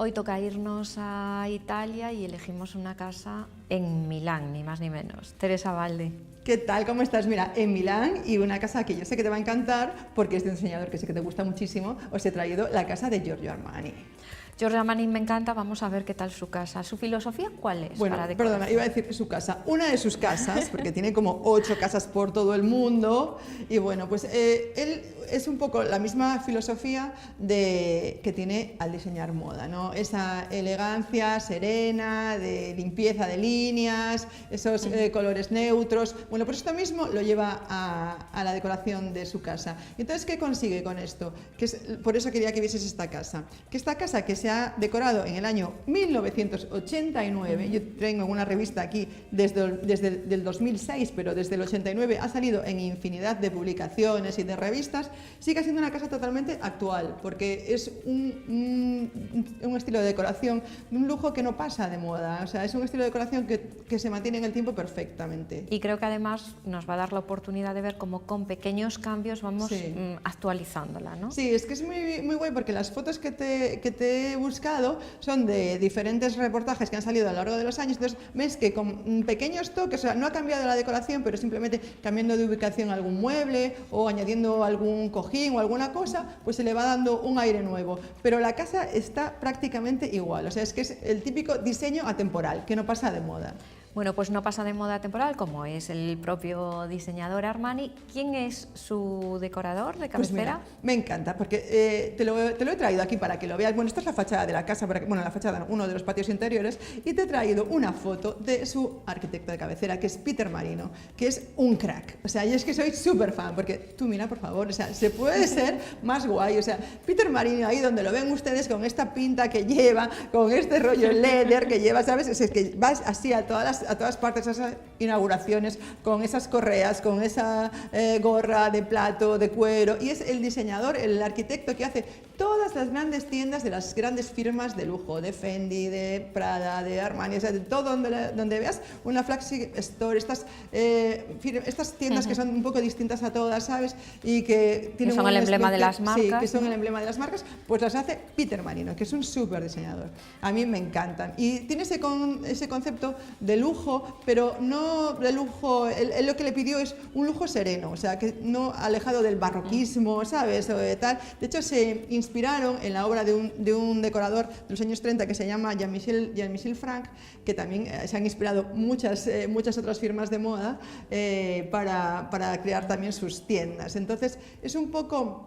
Hoy toca irnos a Italia y elegimos una casa en Milán, ni más ni menos. Teresa Valde. ¿Qué tal? ¿Cómo estás? Mira, en Milán, y una casa que yo sé que te va a encantar porque es de un diseñador que sé que te gusta muchísimo, os he traído la casa de Giorgio Armani. Giorgio Armani me encanta, vamos a ver qué tal su casa. ¿Su filosofía cuál es? Bueno, para decoración? perdona, iba a decir su casa. Una de sus casas, porque tiene como 8 casas por todo el mundo, y bueno, pues él es un poco la misma filosofía que tiene al diseñar moda, ¿no? Esa elegancia serena, de limpieza de líneas, esos colores neutros. Bueno, pues esto mismo lo lleva a la decoración de su casa. Entonces, ¿qué consigue con esto? Por eso quería que vieses esta casa. Que esta casa que se ha decorado en el año 1989, yo tengo una revista aquí desde el 2006, pero desde el 89 ha salido en infinidad de publicaciones y de revistas, sigue siendo una casa totalmente actual, porque es un estilo de decoración, un lujo que no pasa de moda, o sea, es un estilo de decoración que se mantiene en el tiempo perfectamente. Y creo que además nos va a dar la oportunidad de ver cómo con pequeños cambios vamos actualizándola, ¿no? Sí, es que es muy, muy guay porque las fotos que te he buscado son de diferentes reportajes que han salido a lo largo de los años, entonces ves que con pequeños toques, o sea, no ha cambiado la decoración, pero simplemente cambiando de ubicación algún mueble o añadiendo algún cojín o alguna cosa, pues se le va dando un aire nuevo, pero la casa está prácticamente igual, o sea, es que es el típico diseño atemporal, que no pasa de moda. Bueno, pues no pasa de moda temporal, como es el propio diseñador Armani. ¿Quién es su decorador de cabecera? Pues mira, me encanta, porque te lo he traído aquí para que lo veas. Bueno, esta es la fachada de la casa, la fachada, uno de los patios interiores, y te he traído una foto de su arquitecto de cabecera, que es Peter Marino, que es un crack. O sea, yo es que soy súper fan, porque tú mira, por favor, o sea, se puede ser más guay. O sea, Peter Marino, ahí donde lo ven ustedes, con esta pinta que lleva, con este rollo leather que lleva, ¿sabes? Es que vas así a todas partes, a esas inauguraciones, con esas correas, con esa gorra de plato, de cuero, y es el diseñador, el arquitecto que hace todas las grandes tiendas de las grandes firmas de lujo, de Fendi, de Prada, de Armani, o sea, de todo donde veas una flagship store, estas tiendas que son un poco distintas a todas, ¿sabes? Y que tienen son el emblema de las marcas. Sí, que son el emblema de las marcas, pues las hace Peter Marino, que es un súper diseñador. A mí me encantan. Y tiene ese concepto de lujo, pero no de lujo, él lo que le pidió es un lujo sereno, o sea, que no alejado del barroquismo, ¿sabes? O de tal. De hecho, se inspiraron en la obra de un decorador de los años 30 que se llama Jean-Michel Franck, que también se han inspirado muchas otras firmas de moda para crear también sus tiendas. Entonces, es un poco...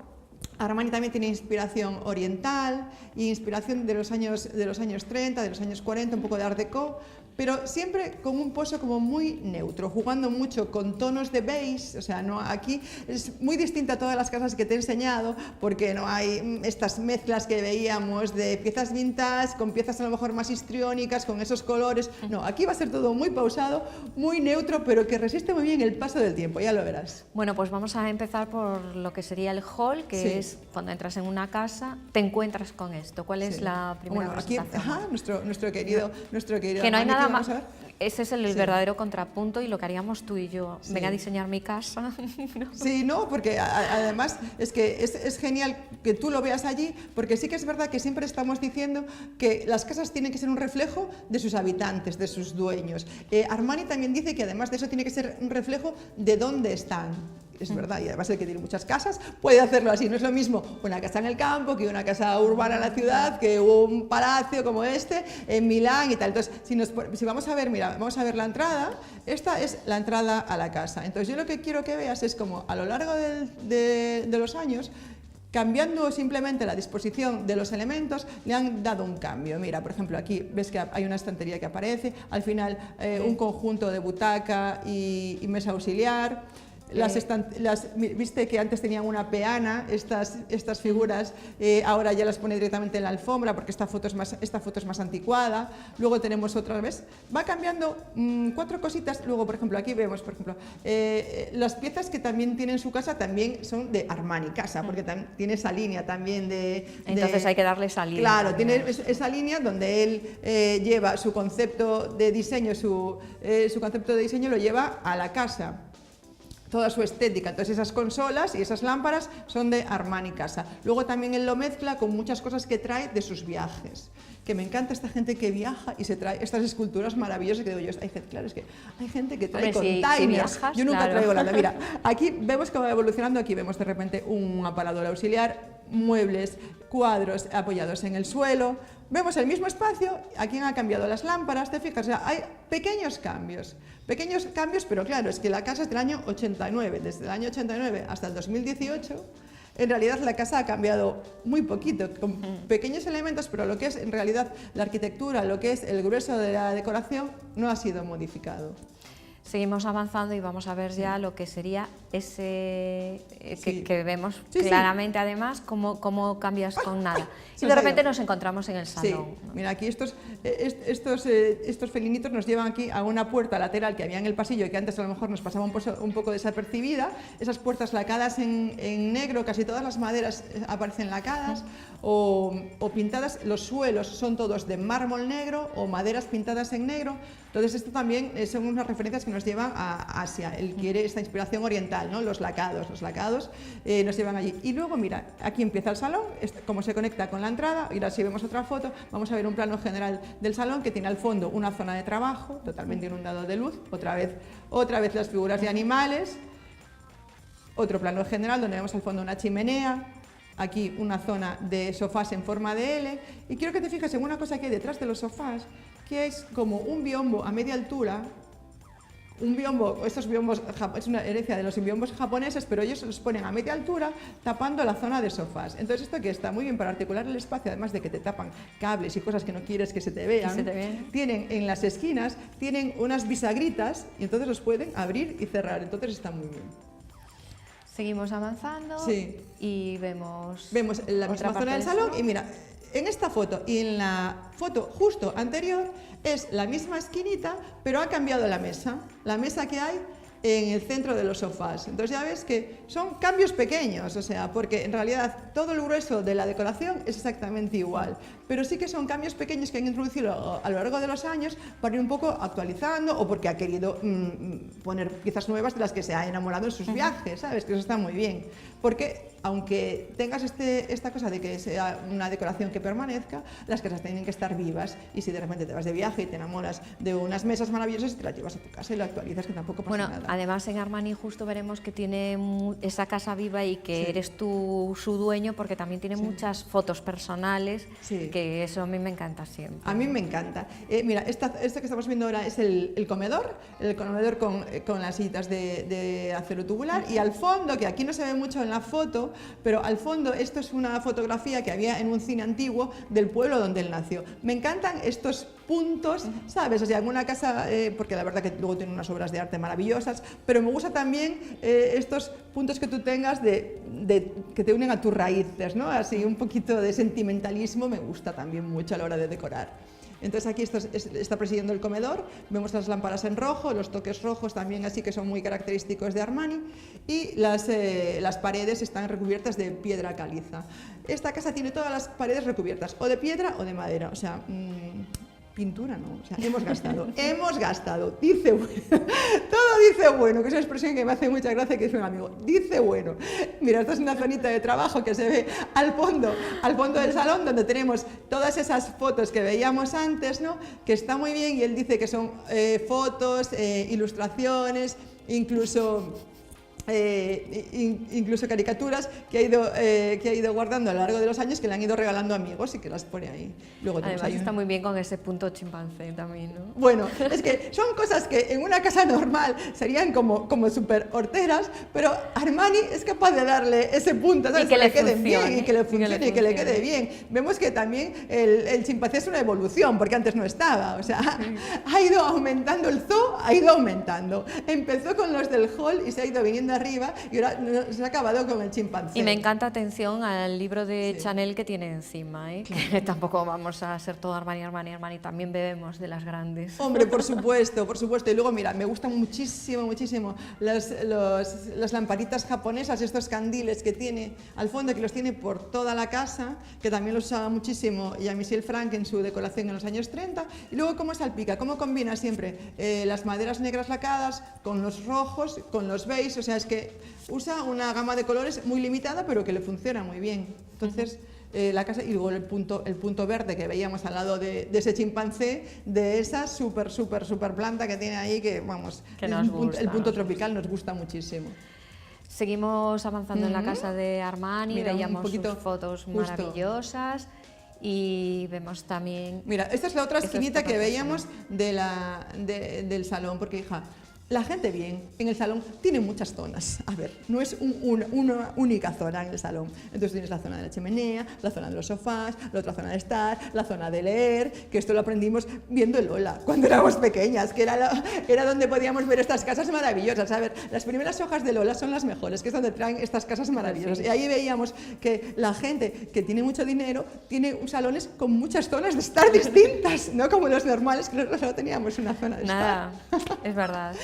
Armani también tiene inspiración oriental e inspiración de los años 30, de los años 40, un poco de Art Deco, pero siempre con un pozo como muy neutro, jugando mucho con tonos de beige, o sea, no, aquí es muy distinta a todas las casas que te he enseñado, porque no hay estas mezclas que veíamos de piezas vintage con piezas a lo mejor más histriónicas, con esos colores. No, aquí va a ser todo muy pausado, muy neutro, pero que resiste muy bien el paso del tiempo, ya lo verás. Bueno, pues vamos a empezar por lo que sería el hall, que es cuando entras en una casa, te encuentras con esto. ¿Cuál es la primera presentación? Aquí, nuestro querido que no hay nada más. A ver. Ese es el verdadero contrapunto y lo que haríamos tú y yo. Ven a diseñar mi casa. ¿No? Sí, no, porque además es que es genial que tú lo veas allí, porque sí que es verdad que siempre estamos diciendo que las casas tienen que ser un reflejo de sus habitantes, de sus dueños. Armani también dice que además de eso tiene que ser un reflejo de dónde están. Es verdad, y además el que tiene muchas casas puede hacerlo así. No es lo mismo una casa en el campo que una casa urbana en la ciudad, que un palacio como este en Milán y tal. Entonces, si vamos a ver, mira, vamos a ver la entrada. Esta es la entrada a la casa. Entonces, yo lo que quiero que veas es como a lo largo de los años, cambiando simplemente la disposición de los elementos, le han dado un cambio. Mira, por ejemplo, aquí ves que hay una estantería que aparece, al final un conjunto de butaca y mesa auxiliar. Viste que antes tenían una peana, estas figuras, ahora ya las pone directamente en la alfombra porque esta foto es más anticuada. Luego tenemos otra vez, va cambiando 4 cositas. Luego, por ejemplo, aquí vemos, por ejemplo, las piezas que también tiene en su casa también son de Armani Casa, porque tiene esa línea también Entonces hay que darle esa línea. Claro, tiene esa línea donde él lleva su concepto de diseño, su concepto de diseño lo lleva a la casa. toda su estética. Entonces esas consolas y esas lámparas son de Armani Casa. Luego también él lo mezcla con muchas cosas que trae de sus viajes, que me encanta esta gente que viaja y se trae estas esculturas maravillosas que digo yo, claro, es que hay gente que trae containers, si viajas, yo nunca claro. traigo nada. Mira, aquí vemos cómo va evolucionando, aquí vemos de repente un aparador auxiliar, muebles, cuadros apoyados en el suelo, vemos el mismo espacio, aquí han cambiado las lámparas, te fijas, o sea, hay pequeños cambios, pero claro, es que la casa es del año 89, desde el año 89 hasta el 2018, en realidad la casa ha cambiado muy poquito, con pequeños elementos, pero lo que es en realidad la arquitectura, lo que es el grueso de la decoración, no ha sido modificado. Seguimos avanzando y vamos a ver ya lo que sería ese que vemos Sí, claramente además cómo cambias con nada. se Y nos de ha repente ido. nos encontramos en el Sí, salón. mira, aquí estos felinitos nos llevan aquí a una puerta lateral que había en el pasillo y que antes a lo mejor nos pasaba un poco desapercibida. Esas puertas lacadas en negro, casi todas las maderas aparecen lacadas o pintadas. Los suelos son todos de mármol negro o maderas pintadas en negro. Entonces esto también son unas referencias que nos llevan a Asia. Él quiere esta inspiración oriental, ¿no? Los lacados nos llevan allí. Y luego mira, aquí empieza el salón, cómo se conecta con la entrada. Y ahora si vemos otra foto, vamos a ver un plano general del salón que tiene al fondo una zona de trabajo totalmente inundado de luz, otra vez las figuras de animales, otro plano general donde vemos al fondo una chimenea, aquí una zona de sofás en forma de L, y quiero que te fijes en una cosa que hay detrás de los sofás, que es como un biombo a media altura. Un biombo, estos biombos es una herencia de los biombos japoneses, pero ellos los ponen a media altura tapando la zona de sofás. Entonces esto que está muy bien para articular el espacio, además de que te tapan cables y cosas que no quieres que se te vean, tienen en las esquinas, tienen unas bisagritas y entonces los pueden abrir y cerrar, entonces está muy bien. Seguimos avanzando y vemos la misma zona del salón y mira, en esta foto y en la foto justo anterior es la misma esquinita, pero ha cambiado la mesa que hay en el centro de los sofás. Entonces ya ves que son cambios pequeños, o sea, porque en realidad todo el grueso de la decoración es exactamente igual, pero sí que son cambios pequeños que han introducido a lo largo de los años para ir un poco actualizando o porque ha querido poner piezas nuevas de las que se ha enamorado en sus viajes, ¿sabes? Que eso está muy bien, porque aunque tengas esta cosa de que sea una decoración que permanezca, las casas tienen que estar vivas y si de repente te vas de viaje y te enamoras de unas mesas maravillosas y te las llevas a tu casa y lo actualizas, que tampoco pasa nada. Además en Armani justo veremos que tiene esa casa viva y que eres tú su dueño porque también tiene muchas fotos personales, que eso a mí me encanta siempre. A mí me encanta. Mira, esto que estamos viendo ahora es el comedor con las sillitas de acero tubular y al fondo, que aquí no se ve mucho en la foto, pero al fondo esto es una fotografía que había en un cine antiguo del pueblo donde él nació. Me encantan estos puntos, ¿sabes? O sea, en una casa, porque la verdad que luego tiene unas obras de arte maravillosas, pero me gusta también estos puntos que tú tengas que te unen a tus raíces, ¿no? Así un poquito de sentimentalismo me gusta también mucho a la hora de decorar. Entonces aquí está presidiendo el comedor, vemos las lámparas en rojo, los toques rojos también así que son muy característicos de Armani y las paredes están recubiertas de piedra caliza. Esta casa tiene todas las paredes recubiertas o de piedra o de madera, o sea, pintura no, o sea, hemos gastado, dice bueno, todo dice bueno, que es una expresión que me hace mucha gracia que dice un amigo, dice bueno. Mira, esta es una zonita de trabajo que se ve al fondo del salón donde tenemos todas esas fotos que veíamos antes, ¿no? Que está muy bien y él dice que son fotos, ilustraciones, incluso caricaturas que ha ido guardando a lo largo de los años, que le han ido regalando amigos y que las pone ahí. Luego además está muy bien con ese punto chimpancé también, ¿no? Bueno, es que son cosas que en una casa normal serían como súper horteras, pero Armani es capaz de darle ese punto, ¿sabes? Y que le quede funcione, bien, y que le funcione, y que le quede bien. Vemos que también el chimpancé es una evolución, porque antes no estaba, o sea, ha ido aumentando el zoo, ha ido aumentando. Empezó con los del hall y se ha ido viniendo arriba y ahora se ha acabado con el chimpancé. Y me encanta, atención, al libro de Chanel que tiene encima, ¿eh? Claro. Que tampoco vamos a ser todo Armani, Armani, Armani, también bebemos de las grandes. Hombre, por supuesto, por supuesto. Y luego, mira, me gustan muchísimo, muchísimo las lamparitas japonesas, estos candiles que tiene al fondo, que los tiene por toda la casa, que también los usaba muchísimo Jean-Michel Frank en su decoración en los años 30. Y luego, cómo salpica, cómo combina siempre las maderas negras lacadas con los rojos, con los beige, o sea, es que usa una gama de colores muy limitada, pero que le funciona muy bien. Entonces, la casa, y luego el punto verde que veíamos al lado de ese chimpancé, de esa súper planta que tiene ahí, que vamos, que el punto tropical nos gusta muchísimo. Seguimos avanzando en la casa de Armani, mira, veíamos sus fotos maravillosas. Y vemos también... Mira, esta es la otra esquinita que veíamos del salón, porque, hija, la gente bien en el salón tiene muchas zonas. A ver, no es una única zona en el salón. Entonces tienes la zona de la chimenea, la zona de los sofás, la otra zona de estar, la zona de leer, que esto lo aprendimos viendo Lola cuando éramos pequeñas, que era donde podíamos ver estas casas maravillosas. A ver, las primeras hojas de Lola son las mejores, que es donde traen estas casas maravillosas. Y ahí veíamos que la gente que tiene mucho dinero tiene salones con muchas zonas de estar distintas, no como los normales, que nosotros solo teníamos una zona de estar. Nada, es verdad.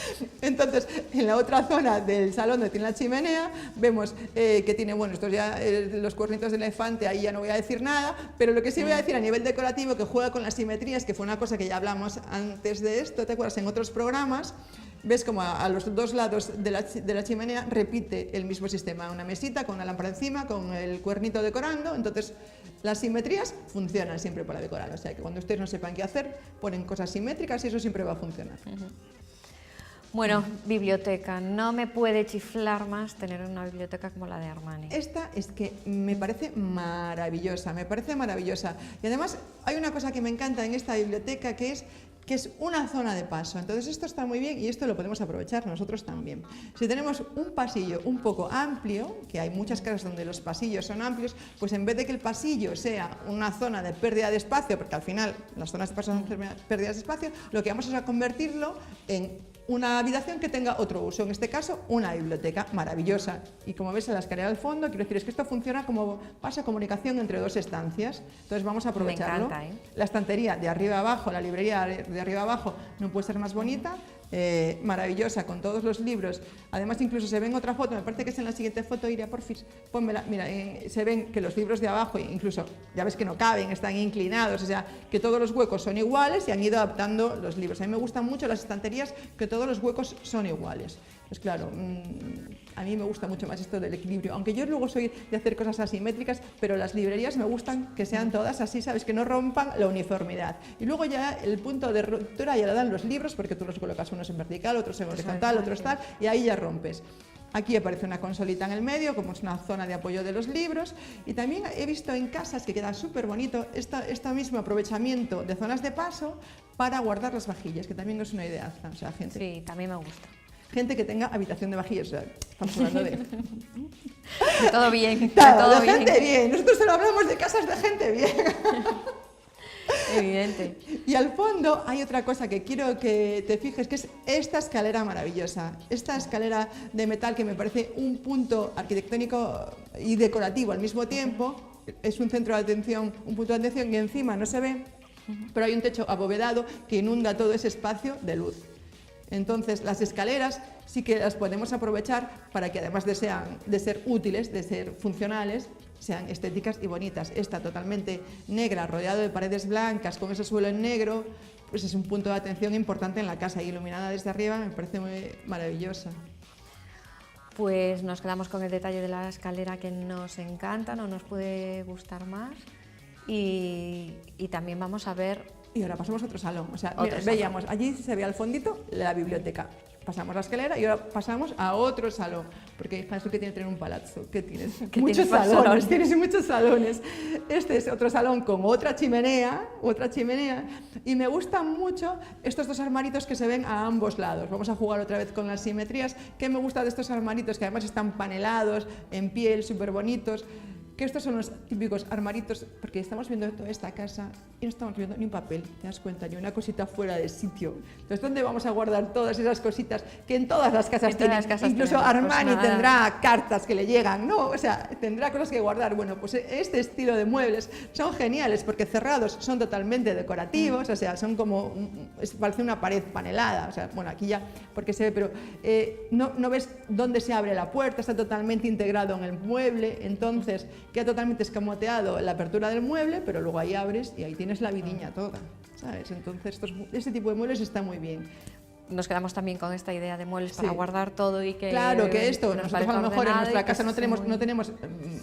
Entonces, en la otra zona del salón donde tiene la chimenea, vemos que tiene, bueno, estos ya, los cuernitos de elefante, ahí ya no voy a decir nada, pero lo que sí voy a decir a nivel decorativo, que juega con las simetrías, que fue una cosa que ya hablamos antes de esto, ¿te acuerdas? En otros programas, ves como a los dos lados de la chimenea repite el mismo sistema, una mesita con una lámpara encima, con el cuernito decorando, entonces las simetrías funcionan siempre para decorar, o sea que cuando ustedes no sepan qué hacer, ponen cosas simétricas y eso siempre va a funcionar. Bueno, biblioteca. No me puede chiflar más tener una biblioteca como la de Armani. Esta es que me parece maravillosa, me parece maravillosa. Y además hay una cosa que me encanta en esta biblioteca que es una zona de paso. Entonces esto está muy bien y esto lo podemos aprovechar nosotros también. Si tenemos un pasillo un poco amplio, que hay muchas casas donde los pasillos son amplios, pues en vez de que el pasillo sea una zona de pérdida de espacio, porque al final las zonas de paso son pérdidas de espacio, lo que vamos a convertirlo en una habitación que tenga otro uso, en este caso una biblioteca maravillosa. Y como ves en la escalera al fondo, quiero decir, es que esto funciona como paso de comunicación entre dos estancias, entonces vamos a aprovecharlo. Me encanta, ¿eh? La estantería de arriba abajo, la librería de arriba abajo no puede ser más bonita, maravillosa, con todos los libros. Además, incluso se ve en otra foto, me parece que es en la siguiente foto, Iria, porfis, pónmela. Mira, se ven que los libros de abajo, incluso, ya ves que no caben, están inclinados, o sea, que todos los huecos son iguales y han ido adaptando los libros. A mí me gustan mucho las estanterías que todos los huecos son iguales. Pues claro, a mí me gusta mucho más esto del equilibrio, aunque yo luego soy de hacer cosas asimétricas, pero las librerías me gustan que sean todas así, ¿sabes? Que no rompan la uniformidad. Y luego ya el punto de ruptura ya lo dan los libros, porque tú los colocas unos en vertical, otros en horizontal, otros tal, y ahí ya rompes. Aquí aparece una consolita en el medio, como es una zona de apoyo de los libros, y también he visto en casas que queda súper bonito este mismo aprovechamiento de zonas de paso para guardar las vajillas, que también es una idea, o sea, gente. Sí, también me gusta. Gente que tenga habitación de vajillas, o sea, estamos hablando de todo bien, todo de gente bien. Nosotros solo hablamos de casas de gente bien. Evidente. Y al fondo hay otra cosa que quiero que te fijes, que es esta escalera maravillosa. Esta escalera de metal que me parece un punto arquitectónico y decorativo al mismo tiempo. Es un centro de atención, un punto de atención, y encima no se ve, pero hay un techo abovedado que inunda todo ese espacio de luz. Entonces, las escaleras sí que las podemos aprovechar para que, además de ser útiles, de ser funcionales, sean estéticas y bonitas. Esta totalmente negra, rodeado de paredes blancas, con ese suelo en negro, pues es un punto de atención importante en la casa, y iluminada desde arriba me parece muy maravillosa. Pues nos quedamos con el detalle de la escalera, que nos encanta, no nos puede gustar más, y también vamos a ver... Y ahora pasamos a otro salón. O sea, mira, veíamos, allí se ve al fondito la biblioteca. Pasamos la escalera y ahora pasamos a otro salón. Porque, hija, eso que tiene tener un palazzo, ¿qué tienes? Muchos salones, tienes muchos salones. Este es otro salón con otra chimenea. Y me gustan mucho estos dos armaritos que se ven a ambos lados. Vamos a jugar otra vez con las simetrías. ¿Qué me gusta de estos armaritos? Que además están panelados, en piel, súper bonitos. que estos son los típicos armaritos, porque estamos viendo toda esta casa y no estamos viendo ni un papel, te das cuenta, ni una cosita fuera de sitio. Entonces, ¿dónde vamos a guardar todas esas cositas que en todas las casas tienen? Incluso Armani tendrá cartas que le llegan, ¿no? O sea, tendrá cosas que guardar. Bueno, pues este estilo de muebles son geniales porque cerrados son totalmente decorativos, o sea, son como, parece una pared panelada, o sea, bueno, aquí ya, porque se ve, pero no ves dónde se abre la puerta, está totalmente integrado en el mueble, entonces queda totalmente escamoteado la apertura del mueble, pero luego ahí abres y ahí tienes la vidiña toda, ¿sabes? Entonces este tipo de muebles está muy bien. Nos quedamos también con esta idea de muebles para guardar todo y que... Claro, que esto, nosotros a lo mejor en nuestra casa no tenemos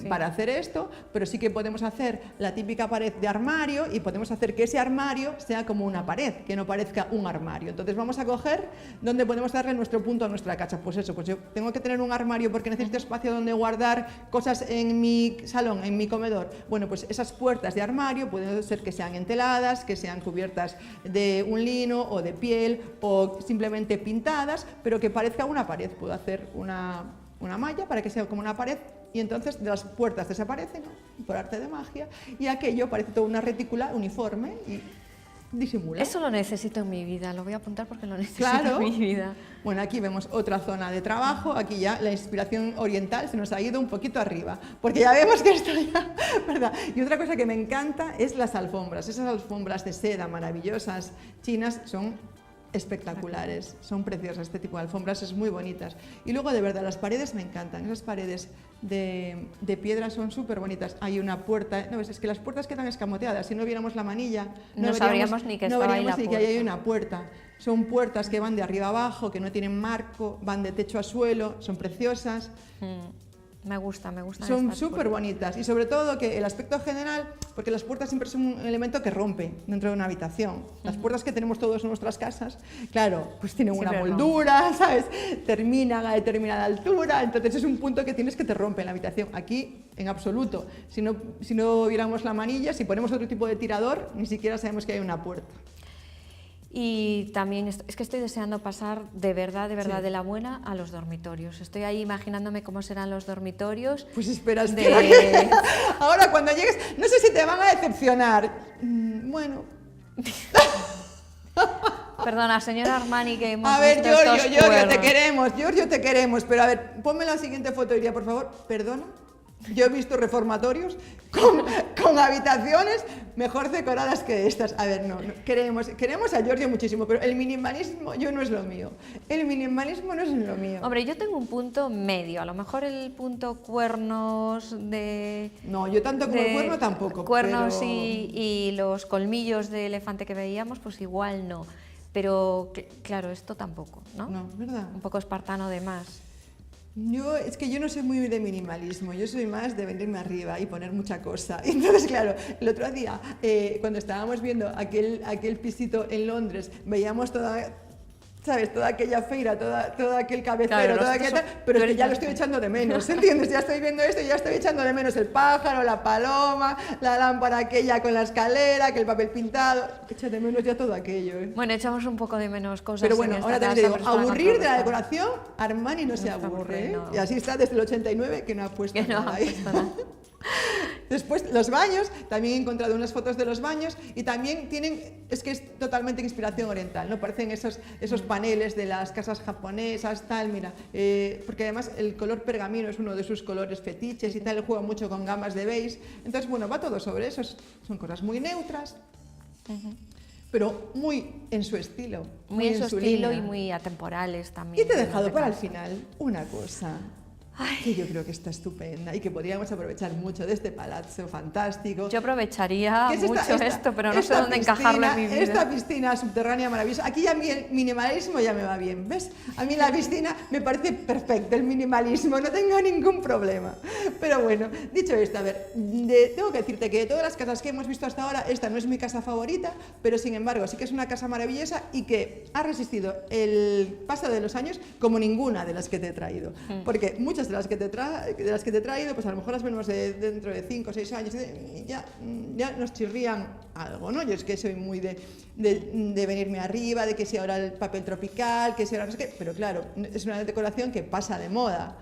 para hacer esto, pero sí que podemos hacer la típica pared de armario y podemos hacer que ese armario sea como una pared, que no parezca un armario. Entonces vamos a coger donde podemos darle nuestro punto a nuestra casa. Pues eso, pues yo tengo que tener un armario porque necesito espacio donde guardar cosas en mi salón, en mi comedor. Bueno, pues esas puertas de armario pueden ser que sean enteladas, que sean cubiertas de un lino o de piel o simplemente pintadas, pero que parezca una pared. Puedo hacer una malla para que sea como una pared y entonces las puertas desaparecen, ¿no? Por arte de magia, y aquello parece toda una retícula uniforme y disimula. Eso lo necesito en mi vida, lo voy a apuntar porque lo necesito en mi vida. Bueno, aquí vemos otra zona de trabajo, aquí ya la inspiración oriental se nos ha ido un poquito arriba, porque ya vemos que esto ya, ¿verdad? Y otra cosa que me encanta es las alfombras, esas alfombras de seda maravillosas chinas son espectaculares, son preciosas, este tipo de alfombras es muy bonitas. Y luego de verdad las paredes me encantan, esas paredes de piedra son súper bonitas. Hay una puerta, no, es que las puertas quedan escamoteadas, si no viéramos la manilla no sabríamos ni que estaba ahí la puerta. Que ahí hay una puerta. Son puertas que van de arriba abajo, que no tienen marco, van de techo a suelo, son preciosas. Me gusta. Son súper bonitas y sobre todo que el aspecto general, porque las puertas siempre son un elemento que rompe dentro de una habitación. Las puertas que tenemos todos en nuestras casas, claro, pues tienen una moldura, ¿sabes? Terminan a determinada altura, entonces es un punto que tienes que te rompe en la habitación. Aquí, en absoluto. Si no viéramos la manilla, si ponemos otro tipo de tirador, ni siquiera sabemos que hay una puerta. Y también es que estoy deseando pasar de verdad sí, de la buena a los dormitorios. Estoy ahí imaginándome cómo serán los dormitorios. Pues espera. Ahora cuando llegues, no sé si te van a decepcionar. Bueno. Perdona, señora Armani, que hemos A ver, visto Giorgio, te queremos, pero a ver, ponme la siguiente foto, Iria, por favor. Perdona. Yo he visto reformatorios con habitaciones mejor decoradas que estas. A ver, no, queremos a Giorgio muchísimo, pero el minimalismo no es lo mío. El minimalismo no es lo mío. Hombre, yo tengo un punto medio, a lo mejor el punto cuernos de... No, yo tanto como el cuerno tampoco. Cuernos pero... y los colmillos de elefante que veíamos, pues igual no. Pero claro, esto tampoco, ¿no? No, ¿verdad? Un poco espartano de más. Es que yo no soy muy de minimalismo, yo soy más de venirme arriba y poner mucha cosa. Entonces, claro, el otro día, cuando estábamos viendo aquel pisito en Londres, veíamos ¿sabes? Toda aquella feira, todo aquel cabecero, claro, pero es que ya lo estoy echando de menos, ¿entiendes? Ya estoy viendo esto y ya estoy echando de menos el pájaro, la paloma, la lámpara aquella con la escalera, que el papel pintado, echa de menos ya todo aquello, ¿eh? Bueno, echamos un poco de menos cosas. Pero bueno, ahora también te digo, aburrir de la decoración, Armani no se aburre, ¿eh? No. Y así está desde el 89 que no ha puesto nada ahí. Después, los baños, también he encontrado unas fotos de los baños y también es que es totalmente inspiración oriental, ¿no? Parecen esos paneles de las casas japonesas, tal, mira, porque además el color pergamino es uno de sus colores fetiches y tal, él juega mucho con gamas de beige, entonces, bueno, va todo sobre eso, son cosas muy neutras, pero muy en su estilo. Muy en su estilo y muy atemporales también. Y te he dejado para el final una cosa. Que yo creo que está estupenda y que podríamos aprovechar mucho de este palazzo fantástico. Yo aprovecharía mucho esto, pero no sé dónde encajarlo en mi vida. Esta piscina subterránea maravillosa. Aquí ya a mí el minimalismo ya me va bien, ¿ves? A mí la piscina me parece perfecto, el minimalismo, no tengo ningún problema. Pero bueno, dicho esto, a ver, tengo que decirte que de todas las casas que hemos visto hasta ahora, esta no es mi casa favorita, pero sin embargo sí que es una casa maravillosa y que ha resistido el paso de los años como ninguna de las que te he traído. Porque muchas de las que te he traído, pues a lo mejor las vemos dentro de 5 o 6 años y ya nos chirrían algo, ¿no? Yo es que soy muy de venirme arriba, de que si ahora el papel tropical, que si ahora no sé qué, pero claro, es una decoración que pasa de moda.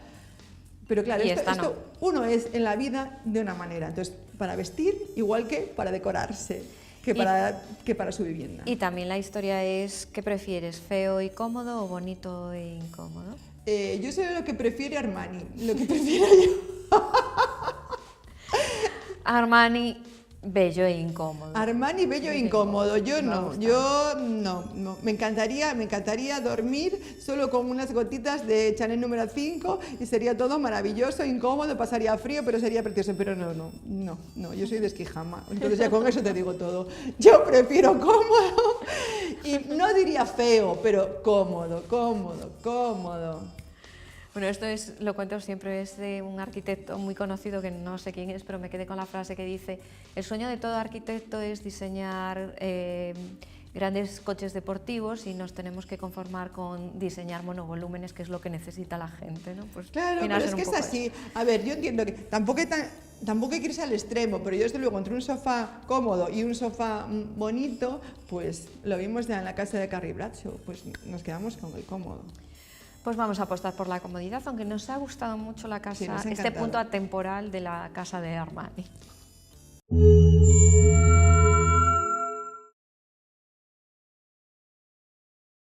Pero claro, Y esto, esta no. uno es en la vida de una manera, entonces para vestir igual que para decorarse, que para su vivienda. Y también la historia es, ¿qué prefieres, feo y cómodo o bonito e incómodo? Yo sé lo que prefiere Armani, lo que prefiero yo. Armani, bello e incómodo. Armani, bello e incómodo. Yo Me no, gusta. yo no. Me encantaría dormir solo con unas gotitas de Chanel número 5 y sería todo maravilloso, incómodo, pasaría frío, pero sería precioso. Pero no, yo soy de Esquijama, entonces ya con eso te digo todo. Yo prefiero cómodo y no diría feo, pero cómodo. Bueno, esto lo cuento siempre, es de un arquitecto muy conocido que no sé quién es, pero me quedé con la frase que dice: el sueño de todo arquitecto es diseñar grandes coches deportivos y nos tenemos que conformar con diseñar monovolúmenes, que es lo que necesita la gente, ¿no? Pues claro, pero es que es así. A ver, yo entiendo que tampoco hay que irse al extremo, pero yo desde luego entre un sofá cómodo y un sofá bonito, pues lo vimos ya en la casa de Carrie Bradshaw, pues nos quedamos con el cómodo. Pues vamos a apostar por la comodidad, aunque nos ha gustado mucho la casa, Sí, nos ha este encantado. punto atemporal de la casa de Armani.